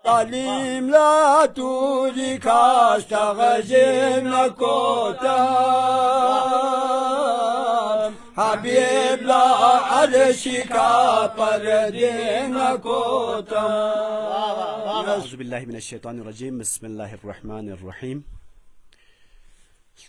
تعليم لا تولي كاشتغجم نكوتام حبيب لا عرشي كابردين نكوتام. أعوذ بالله من الشيطان الرجيم. بسم الله الرحمن الرحيم.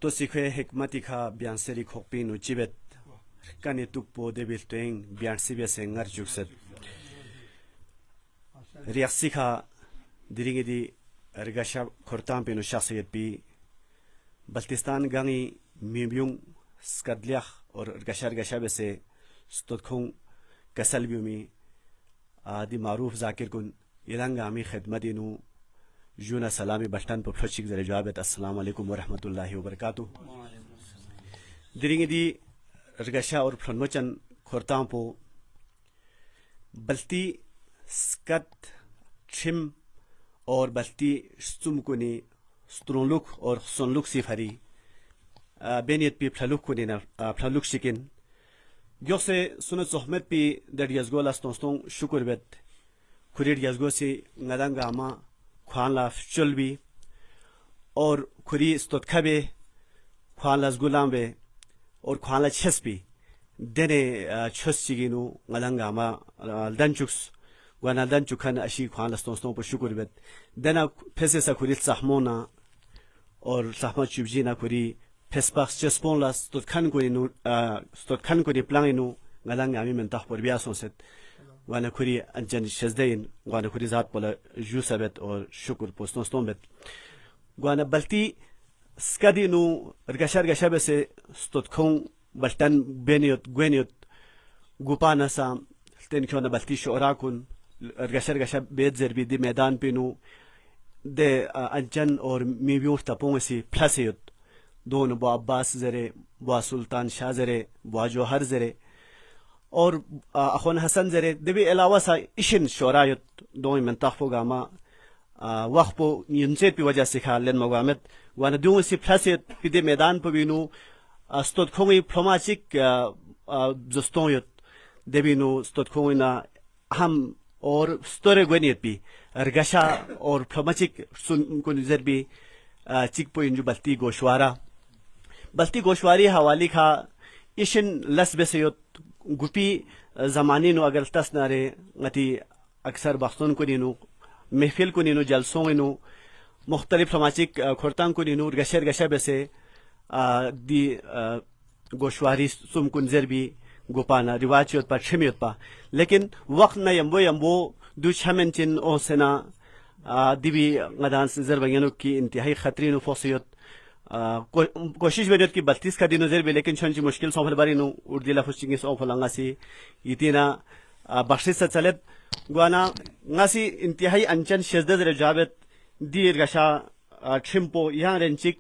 توسيكه حكمتي كا بيانسري خوبين وجبت كان يتوب دبل توين بيانسي بيسنجر جوكسد رياكسي كا ديرينغ دي رغاشا كورتام بينو شخصيت بي بلتستان غاني ميميون سكادليخ اور رغاشا بسه ستوتكون كسل بيومي دي معروف ذاكر كن يلانغامي خدمتينو جونا سلامي بلتان بفشيك زر جوابت السلام عليكم ورحمة الله وبركاته. ديرينغ دي رغاشا اور فلنوچن كورتام بو بلتي سكات تشم और बल्टी स्तुम कुनी स्ट्रोंलुक और सोनलुक सिफारी बेनियत पी फ्लालुक कुनी ना फ्लालुक शिकिन योसे सुनत सोहमत पी दर यज़गो लास्तोंस्तों शुक्र बेत खुरीड यज़गो से नदंग आमा ख्वान ला चल भी और खुरी स्तोत्खा बे ख्वान ला ज़गुलाम बे और ख्वान ला छस भी देने छस चिगिनु नदंग आमा दंचुक्स ونادن چوکان اشی خوان لستونستون پر شکر بد دنا پس سکوریت سحمونا اور سحمت چوبجی نا کوری پس پاس چسپون لاست ستوت کن کوری پلانینو غلان امی من تخ پر بیا سونست وانا کوری انجن شزدین وانا کوری ذات بلا جوسبت اور شکر پوستونستون بد وانا بلتی سکدینو رگشر بس ستوت کون بلتن بنیوت گوپانا سام تن کیونا بلتی شوراکون رگشر بیت زربی دی میدان پینو ده انجن اور میویور تپون سی پلاسیوت دون بو عباس زره بو سلطان شاه زره بو جوهر زره اور اخوان حسن زره دبی علاوه سا ایشن شورایت دون منطقه گاما وقت پو ینچت پی وجہ سے خالن مقامت وانا دون سی پلاسیوت پی دی میدان پو بینو استود کومی پروماچیک زستونیت دبینو استود کومینا هم और स्टोरे गोनियत भी रगशा और फ्लमचिक सुन को नजर भी चिक पो इंजु बल्ती गोशवारी हवाली खा इशन लस बेसयोत गुपी जमानी नो अगर तस नारे गति अक्सर बख्तों को नीनु महफिल को नीनु जलसों नीनु मुख्तलिफ फ्लमचिक खोरतां को नीनु रगशा बेसे दी गोशवारी सुम को नजर भी गोपाना रिवाज योत पर छमियत पा लेकिन वक्त न यम्बो दु छमन चिन ओ सेना दिबी गदान जरबयनो की इंतहाई खतरीन फोसियत कोशिश बेदत की 32 का दिनो जरबे लेकिन छंची मुश्किल सोफल बारी नु उर्दिला फुचिंग सो फलंगासी इतिना बख्शिश चलत ग्वाना ngasi इंतहाई अंचन शजद रजाबत दीर गशा छिमपो यहां रेंचिक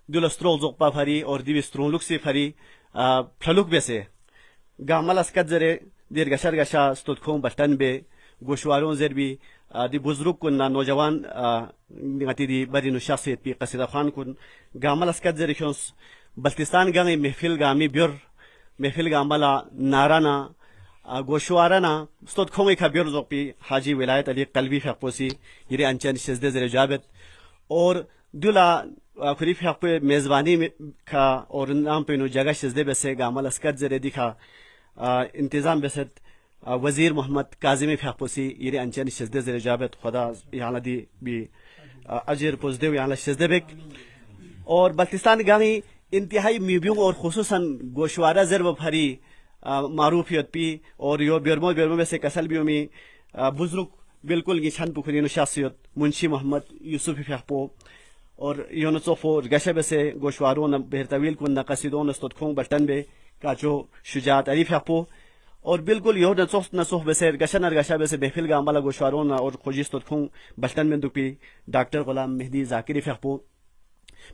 दुलस्ट्रोल जोपा फरी और दिबी स्ट्रोलुक से फरी फ्लुक बेसे गामल अस्कत जरे दीर गशा स्तुत खों बटन बे गोशवारों जर भी दी बुजुर्ग कुन ना नौजवान निगती दी बड़ी नुशासियत भी कसीदा खान कुन गामल अस्कत जरे क्यों बल्तिस्तान गांगे महफिल गामी ब्योर महफिल गामला नाराना गोशवाराना स्तुत खों एक ब्योर जोपी हाजी विलायत अली कल्बी फपोसी ये अंचन शजदे जरे जाबत और दुला खरीफ पे मेजबानी का और नाम पे नो जगह शजदे बसे गामल अस्कत जरे दिखा इंतजाम बसत वजीर मोहम्मद काजिमी फपोसी ये अंचन शजदे जरे जाबत खुदा यहाँ दी भी अजर पोजदे यहाँ शजदे बेक और बल्तिस्तान गानी इंतहाई म्यूबियों और खुसूसन गोशवारा जरब भरी मारूफियत पी और यो बेरमो में से कसल भी में बुजुर्ग बिल्कुल गिछन पुखरी शासियत मुंशी मोहम्मद यूसुफ फपो और योनसोफो गशब से गोशवारों न बेहतवील कुन नकसीदों नस्तों खों बटन बे काचो शुजात अली फपो और बिल्कुल यो नसोफ बसे गशन गशब से बेफिल गामला गोशवारों न और खोजिस्त खों बटन में दुपी डॉक्टर गुलाम मेहदी जाकिर फपो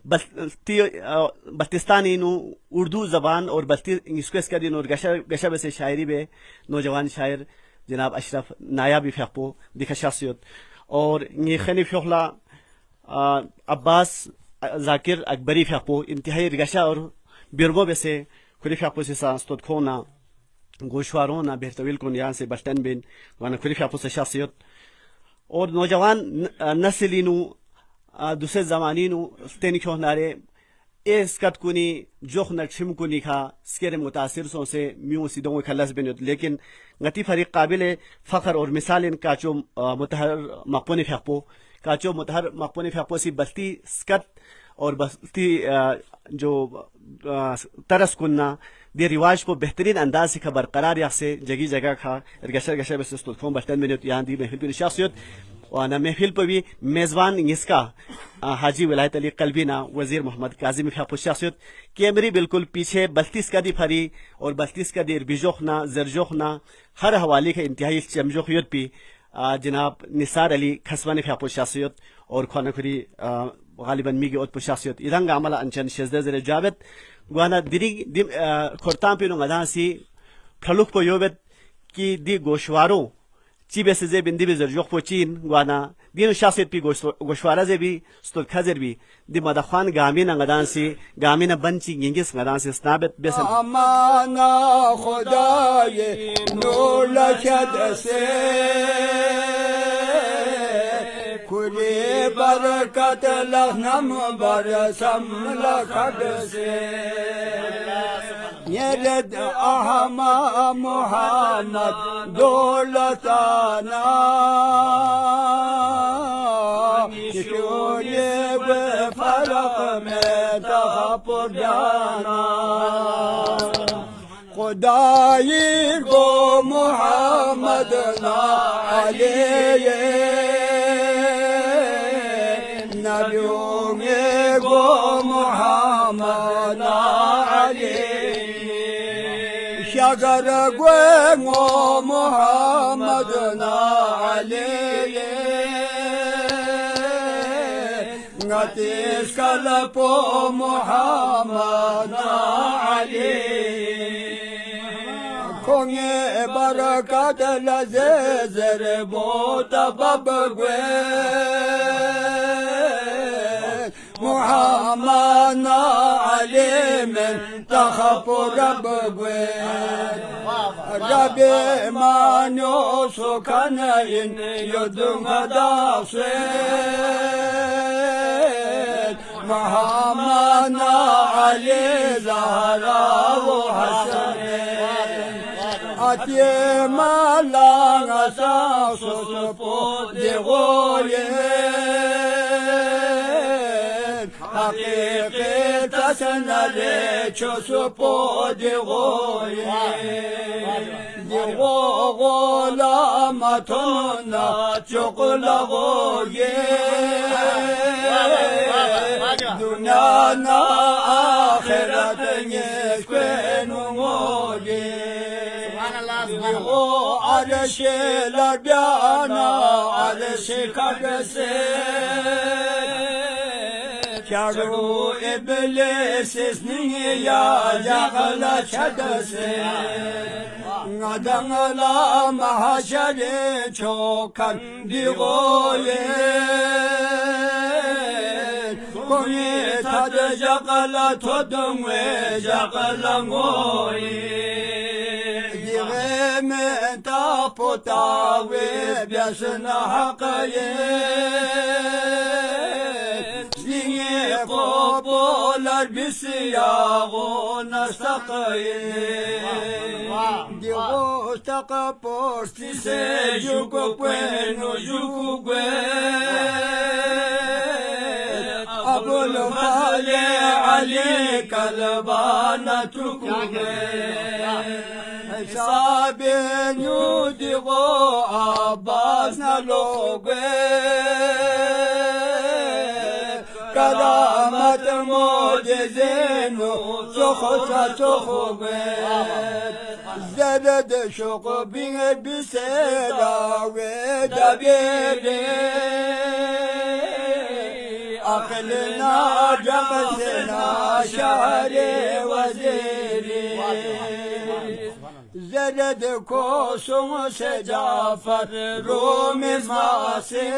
बल्तिस्तानी नु उर्दू जबान और बल्ती इसका दिन और गशब से शायरी बे नौजवान शायर जनाब अशरफ नायाबी फपो दिखा शासियत और ये खनी फला अब्बास जाकिर अकबरी फपो इंतहाई रगशा और बिरबो बेसे खुली फपो से सांस्तोद खोना गोशवारों ना बेहतवील को यहाँ से बस्टन बिन वाना खुली फपो से शासियत और नौजवान नस्लिनु दूसरे जमानीनु तेनी क्यों नारे इसकत कुनी जोख नक्षिम कुनी खा स्केरे मुतासिर सो से म्यू सिदों खलस बिनुत लेकिन गति फरीक काबिल फखर और मिसाल इन काचो मुतहर मकपुनी फेंकपो काचो मुतहर मकपुनी फेंकपो सी बस्ती स्कत और बस्ती जो तरस कुन्ना दे रिवाज को बेहतरीन अंदाज से बरकरार या से जगह जगह खा गशर गशर बस फोन बर्तन में यहाँ दी महफिल की शख्सियत और महफिल पर भी मेज़बान इसका हाजी विलायत अली कलबीना वजीर मोहम्मद काजिम खापू शख्सियत कैमरी बिल्कुल पीछे 32 का दी फरी और 32 का दी बिजोखना जरजोखना हर हवाले का इंतहाई चमजोखियत भी जनाब निसार अली खसवानी खापू शख्सियत और खानखुरी गालिबन मीगी और पुशासियत इधंगा अमला अंचन शेजदे जरे जावेद गुआना दिरी खोरताम पिनो गदासी फलुक पो योबेद की दी गोशवारों चीबे से जे बिंदी बेजर जोख पो चीन गुआना दिनो शासियत पी गोशवारा जे भी स्टोल खजर भी दी मदखान गामीना गदासी गामीना बंची गिंगिस गदासी स्नाबत बेसन अमाना खुदाए नूर लशद से खुले बरकत लहनम बरसम लखद से यरद अहमा मुहम्मद दौलताना शोले फरक में तखपुर जाना खुदाई को मुहम्मद ना अलैहि नबियों में गो मुहम्मद अलैहि शगर गो मुहम्मद अलैहि गतिस कलपो मुहम्मद अलैहि खोंगे बरकत लज़ेज़र बोत बबगवे मुहम्मद अलैहि में तखपो रबगवे रबे मानो सुखन इन युद्धमदा से मुहम्मद अलैहि ज़हरा वो हसन अते मालांग सासुस पो देगोये हकीकत सनले चुसु पो देगोये देगो गोलामतुना चुकलगोये दुनिया ना आखिरत निस्केनुगोये arşe labiyana arşe kadese Kâru iblis isniye ya yağla çadese Adamla mahşere çokan digoye Koni tadı jakala todum ve jakala ngoye من تابوتاوي بيسنا حقايه زي قبول بسياغو نستقيه ديغو تقبوستي سيجوكو بوينو جوكو أبو الخالي عليك البانا تكوكو Sabin yudigo Abbas na loge Karamat mucizenu Sokhsa sokhoge Zerede şoku bine biserawe Dabiri Aklına cakasına şahri vaziri زرد کوسوم سے جعفر روم ماسے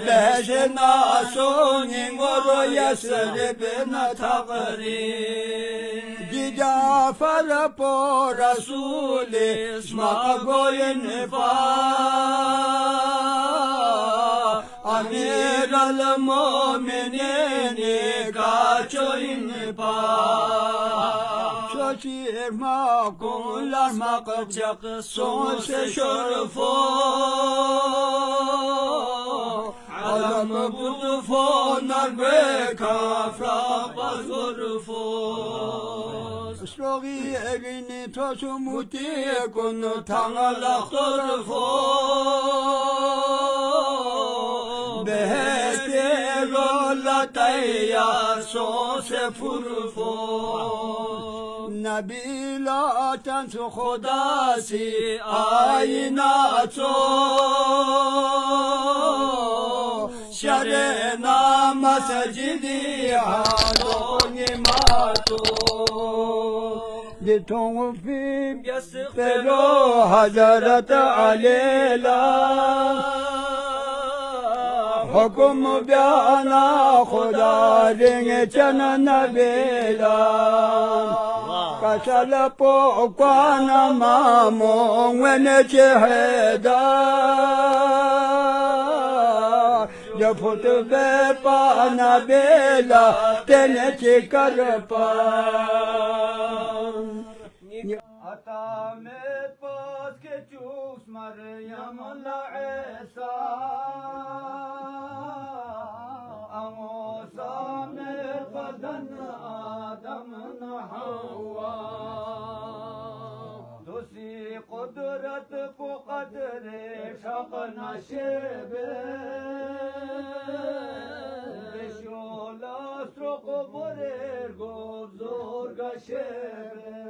لہش ناسونی گرو یسر بن تغری دیجا Jafar po Rasul smagoyin pa Amir al-Mu'minin kaçoyin pa Şaşir makullar makacak son se şorfo Adam budu fonar be kafra bazurfo Slogi elini tosu muti konu tangalak torfo Behete rola tayyar son se furfo Nabila tansu khudasi ayna to Şerena masjidi haloni mato Ditong fim pero hazarat alela Hukum biyana khuda ringe chana nabila Kasal po kwana mamong wene cheheda Jafut be pana bela tene chikarpa Ata me pas ke chus Maryam la Isa Amosa me badan Adam na Hawa Dosi qudrat po qadre shaq nashibe Borer gozor gashebe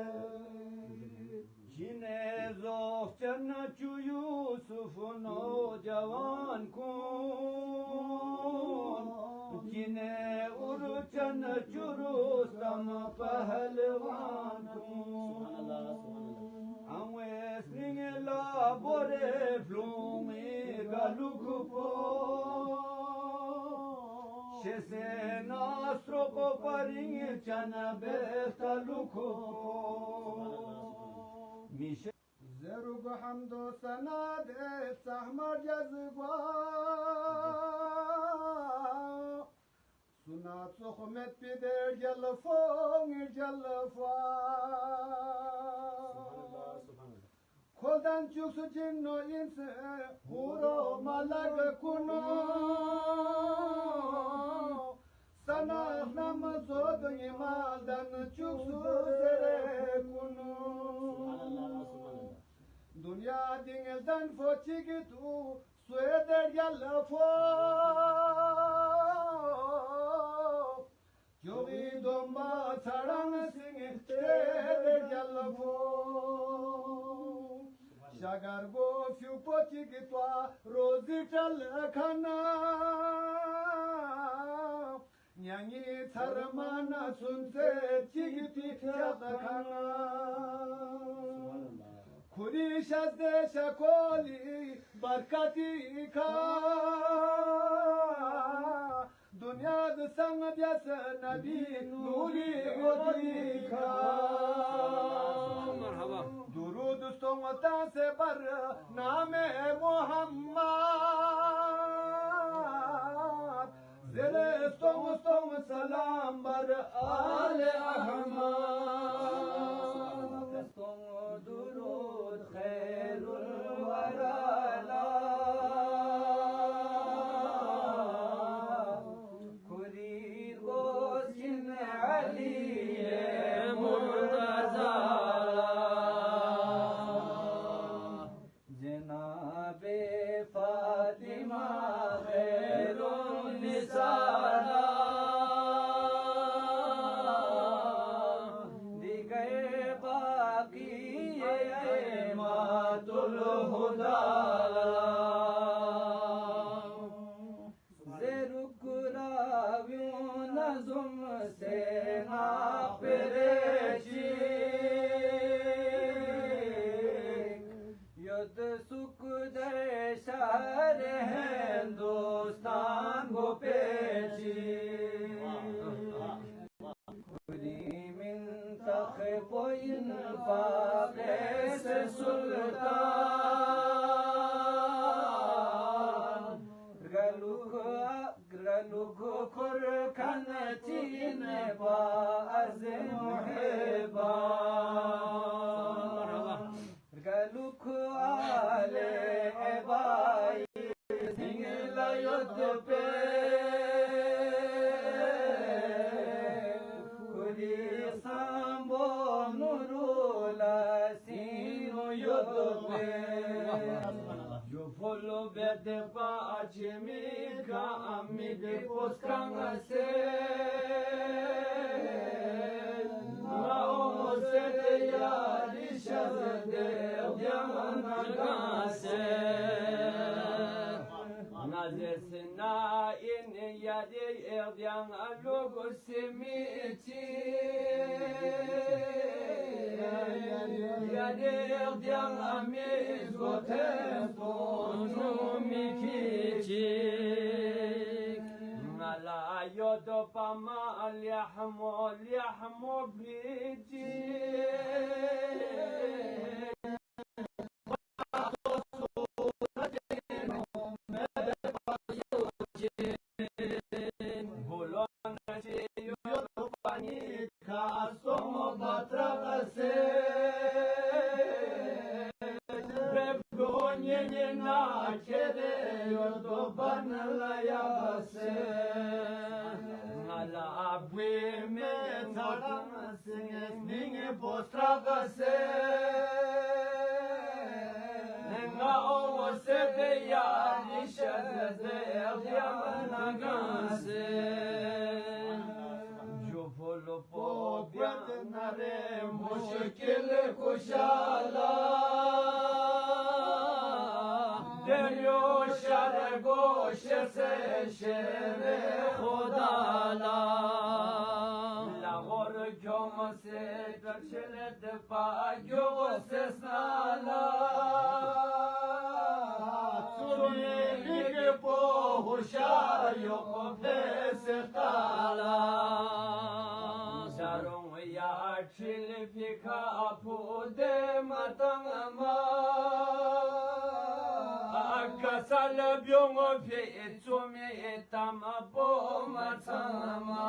Jine zohcan chu Yusuf no jawan kun Jine urchan chu Rustam pahalwan kun Anwes ningela bore flumi galukpo Shese nostro coparin chana besta luko Mishe Zerug hamdo sanad sahmar jazba Sunat sohmet pider jalfong jalfa Koldan çıksı cinno inse huro malag kuno Sana namaz odun imaldan çıksı zere kuno Dünya dingelden foçi gitu sueder yallafo Yogi domba sarang singe teder yallafo Shagar go fiu pochi gitwa rozi chal khana Nyangi tharmana sunse chigiti chad khana Khuri shazde shakoli barkati kha Dunya de sang bias nabi nuri godi kha درود استومتا سے بر نام محمد زل استوم سلام بر آل احمد استوم درود خیر الورى خوریر گوشن علی مرتضی हिंदुस्तान को पेची पूरी मिंतख Nazesina in yadi erdiang alogo semiti yadi erdiang amiz gotempo numikichi ngala yodo pama liahmo biji मुश्किल कुशाला दरियो शर गोश से शेर खुदाला लाहौर जोम से दक्षिण पायो से साला सुनी के पो होशायो को से ताला Chilifika apude matangama Akasala byongo pye etsumi etama po matangama